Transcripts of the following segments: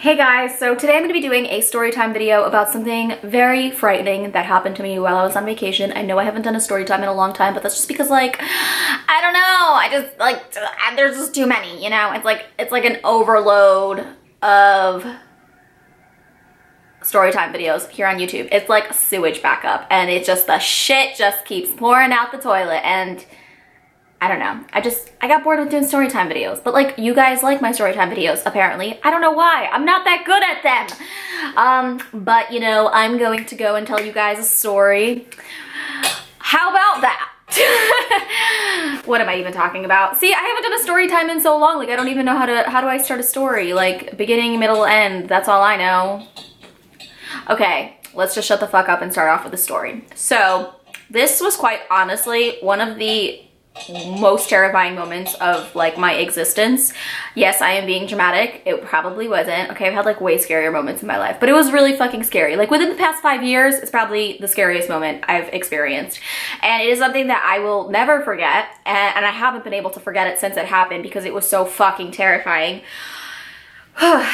Hey guys, so today I'm going to be doing a story time video about something very frightening that happened to me while I was on vacation. I know I haven't done a story time in a long time, but that's just because, like, I don't know, I just, like, there's just too many, you know? It's like an overload of story time videos here on YouTube. It's like sewage backup, and it's just, the shit just keeps pouring out the toilet, and I don't know. I got bored with doing storytime videos, but like, you guys like my storytime videos, apparently. I don't know why. I'm not that good at them. But you know, I'm going to go and tell you guys a story. How about that? What am I even talking about? See, I haven't done a story time in so long. Like, I don't even know how do I start a story? Like, beginning, middle, end. That's all I know. Okay, let's just shut the fuck up and start off with a story. So, this was quite honestly one of the most terrifying moments of like my existence. Yes, I am being dramatic. It probably wasn't. Okay, I've had like way scarier moments in my life, but it was really fucking scary. Like within the past 5 years, it's probably the scariest moment I've experienced. And it is something that I will never forget. And I haven't been able to forget it since it happened because it was so fucking terrifying.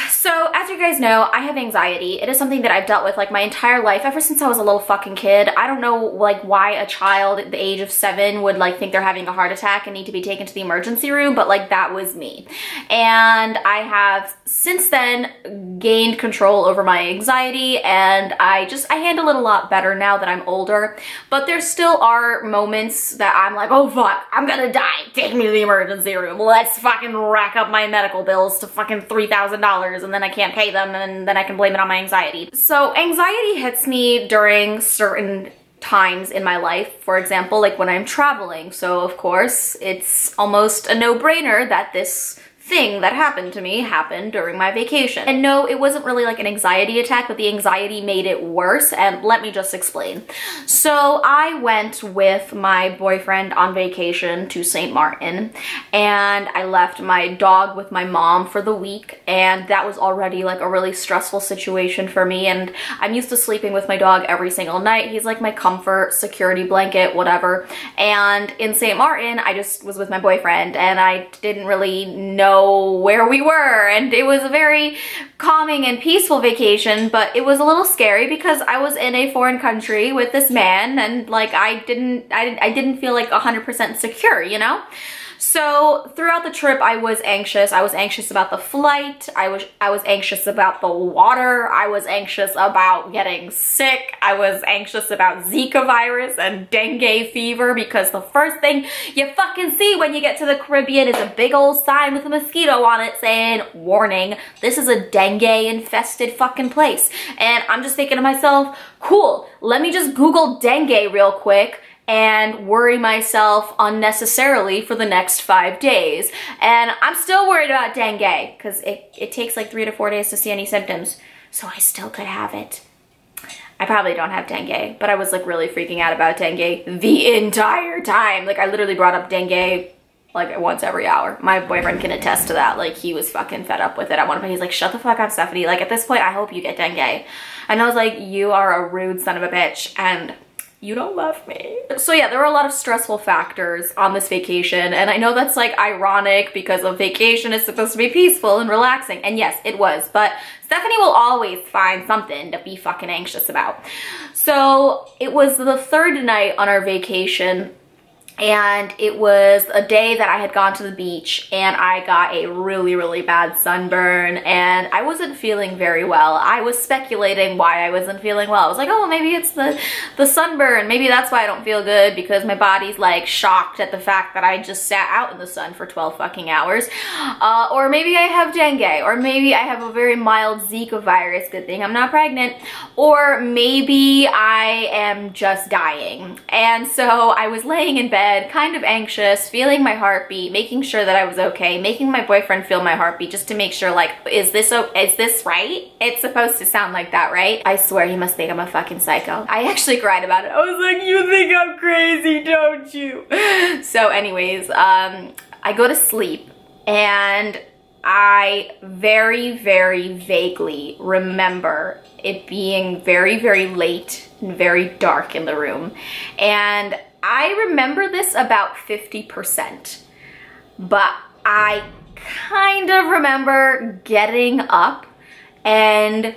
So, as you guys know, I have anxiety. It is something that I've dealt with like my entire life, ever since I was a little fucking kid. I don't know like why a child at the age of 7 would like think they're having a heart attack and need to be taken to the emergency room, but like that was me. And I have since then gained control over my anxiety, and I handle it a lot better now that I'm older. But there still are moments that I'm like, oh fuck, I'm gonna die. Take me to the emergency room. Let's fucking rack up my medical bills to fucking $3,000. And then I can't pay them, and then I can blame it on my anxiety. So anxiety hits me during certain times in my life. For example, like when I'm traveling. So of course, it's almost a no-brainer that this thing that happened to me happened during my vacation. And no, it wasn't really like an anxiety attack, but the anxiety made it worse, and let me just explain. So I went with my boyfriend on vacation to St. Martin, and I left my dog with my mom for the week, and that was already like a really stressful situation for me, and I'm used to sleeping with my dog every single night. He's like my comfort, security blanket, whatever. And in St. Martin, I just was with my boyfriend, and I didn't really know where we were, and it was a very calming and peaceful vacation, but it was a little scary because I was in a foreign country with this man, and like I didn't feel like 100% secure, you know? So throughout the trip, I was anxious. I was anxious about the flight. I was anxious about the water. I was anxious about getting sick. I was anxious about Zika virus and dengue fever, because the first thing you fucking see when you get to the Caribbean is a big old sign with a mosquito on it saying, warning, this is a dengue infested fucking place. And I'm just thinking to myself, cool, let me just Google dengue real quick and worry myself unnecessarily for the next 5 days. And I'm still worried about dengue because it takes like 3 to 4 days to see any symptoms. So I still could have it. I probably don't have dengue, but I was like really freaking out about dengue the entire time. Like I literally brought up dengue like once every hour. My boyfriend can attest to that. Like he was fucking fed up with it at one point. He's like, shut the fuck up, Stephanie. Like at this point, I hope you get dengue. And I was like, you are a rude son of a bitch, and you don't love me. So yeah, there were a lot of stressful factors on this vacation, and I know that's like ironic because a vacation is supposed to be peaceful and relaxing, and yes, it was, but Stephanie will always find something to be fucking anxious about. So it was the 3rd night on our vacation, and it was a day that I had gone to the beach, and I got a really, really bad sunburn, and I wasn't feeling very well. I was speculating why I wasn't feeling well. I was like, oh, maybe it's the sunburn. Maybe that's why I don't feel good, because my body's like shocked at the fact that I just sat out in the sun for 12 fucking hours. Or maybe I have dengue, or maybe I have a very mild Zika virus. Good thing I'm not pregnant. Or maybe I am just dying. And so I was laying in bed, kind of anxious, feeling my heartbeat, making sure that I was okay, making my boyfriend feel my heartbeat just to make sure, like, is this right? It's supposed to sound like that, right? I swear he must think I'm a fucking psycho. I actually cried about it. I was like, you think I'm crazy, don't you? So anyways, I go to sleep, and I very, very vaguely remember it being very, very late and very dark in the room. And I remember this about 50%, but I kind of remember getting up and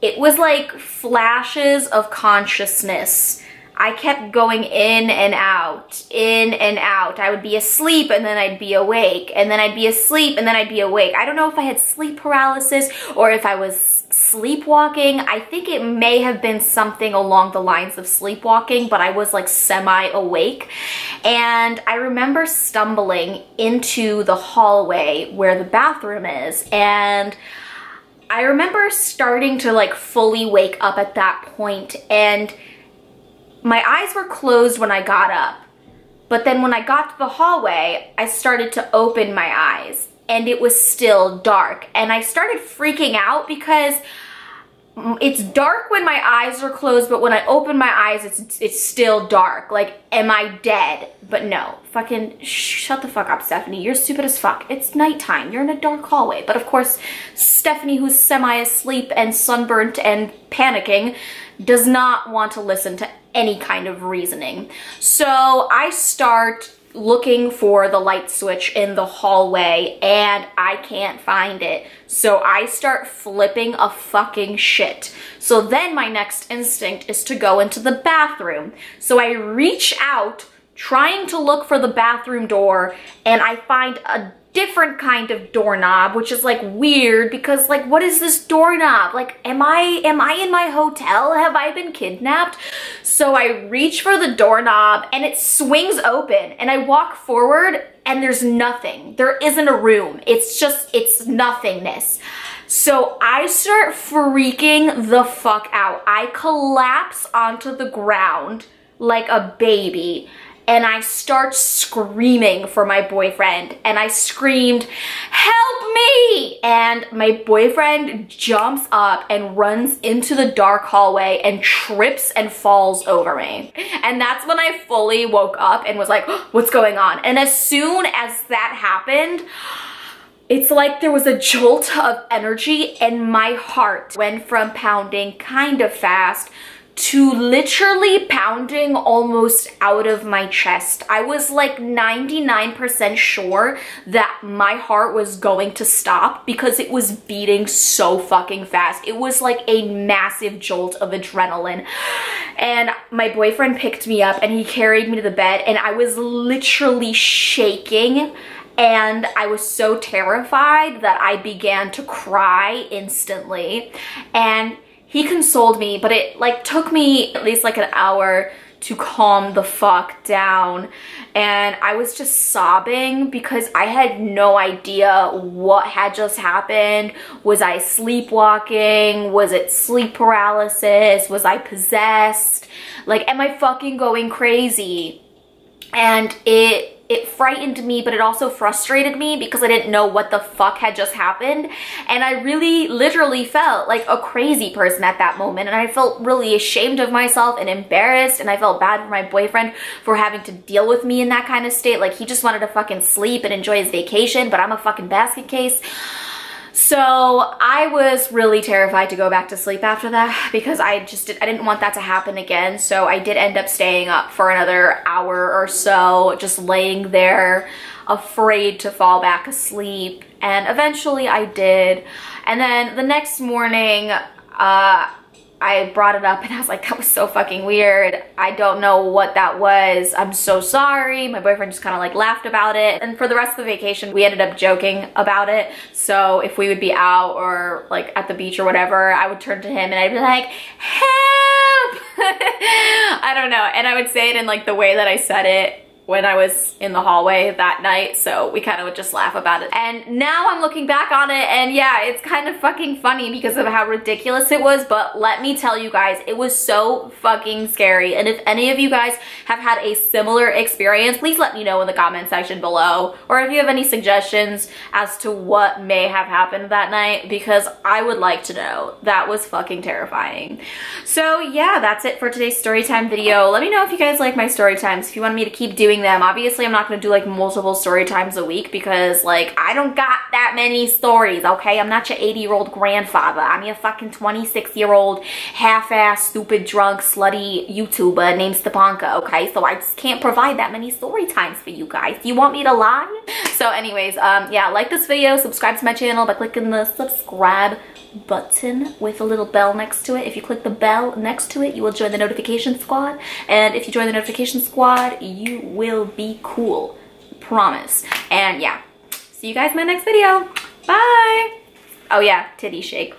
it was like flashes of consciousness. I kept going in and out, in and out. I would be asleep and then I'd be awake, and then I'd be asleep and then I'd be awake. I don't know if I had sleep paralysis or if I was sleepwalking. I think it may have been something along the lines of sleepwalking, but I was like semi-awake. And I remember stumbling into the hallway where the bathroom is, and I remember starting to like fully wake up at that point, and my eyes were closed when I got up. But then when I got to the hallway, I started to open my eyes and it was still dark. And I started freaking out because it's dark when my eyes are closed, but when I open my eyes, it's still dark. Like, am I dead? But no, fucking shut the fuck up, Stephanie. You're stupid as fuck. It's nighttime. You're in a dark hallway. But of course, Stephanie, who's semi-asleep and sunburnt and panicking, does not want to listen to any kind of reasoning. So I start looking for the light switch in the hallway and I can't find it. So I start flipping a fucking shit. So then my next instinct is to go into the bathroom. So I reach out trying to look for the bathroom door, and I find a different kind of doorknob, which is like weird because like, what is this doorknob? Like, am I in my hotel? Have I been kidnapped? So I reach for the doorknob and it swings open, and I walk forward and there's nothing. There isn't a room. It's nothingness. So I start freaking the fuck out. I collapse onto the ground like a baby, and I start screaming for my boyfriend, and I screamed, "Help me!" And my boyfriend jumps up and runs into the dark hallway and trips and falls over me. And that's when I fully woke up and was like, what's going on? And as soon as that happened, it's like there was a jolt of energy, and my heart went from pounding kind of fast to literally pounding almost out of my chest. I was like 99% sure that my heart was going to stop because it was beating so fucking fast. It was like a massive jolt of adrenaline. And my boyfriend picked me up and he carried me to the bed, and I was literally shaking. And I was so terrified that I began to cry instantly. And he consoled me, but it like took me at least like an hour to calm the fuck down. And I was just sobbing because I had no idea what had just happened. Was I sleepwalking? Was it sleep paralysis? Was I possessed? Like, am I fucking going crazy? And it frightened me, but it also frustrated me because I didn't know what the fuck had just happened. And I really literally felt like a crazy person at that moment. And I felt really ashamed of myself and embarrassed. And I felt bad for my boyfriend for having to deal with me in that kind of state. Like, he just wanted to fucking sleep and enjoy his vacation, but I'm a fucking basket case. So I was really terrified to go back to sleep after that because I didn't want that to happen again. So I did end up staying up for another hour or so, just laying there afraid to fall back asleep. And eventually I did. And then the next morning, I brought it up and I was like, that was so fucking weird. I don't know what that was. I'm so sorry. My boyfriend just kind of like laughed about it. And for the rest of the vacation, we ended up joking about it. So if we would be out or like at the beach or whatever, I would turn to him and I'd be like, help! I don't know. And I would say it in like the way that I said it when I was in the hallway that night, so we kind of would just laugh about it. And now I'm looking back on it, and yeah, it's kind of fucking funny because of how ridiculous it was, but let me tell you guys, it was so fucking scary. And if any of you guys have had a similar experience, please let me know in the comment section below, or if you have any suggestions as to what may have happened that night, because I would like to know. That was fucking terrifying. So yeah, that's it for today's storytime video. Let me know if you guys like my story times, if you want me to keep doing them. Obviously, I'm not going to do like multiple story times a week because like I don't got that many stories, okay? I'm not your 80-year-old grandfather. I'm your fucking 26-year-old half-ass, stupid, drunk, slutty YouTuber named Stepanka, okay? So I just can't provide that many story times for you guys. Do you want me to lie? So anyways, yeah, like this video, subscribe to my channel by clicking the subscribe button with a little bell next to it. If you click the bell next to it, you will join the notification squad. And if you join the notification squad, you will be cool. Promise. And yeah, see you guys in my next video. Bye. Oh yeah, titty shake.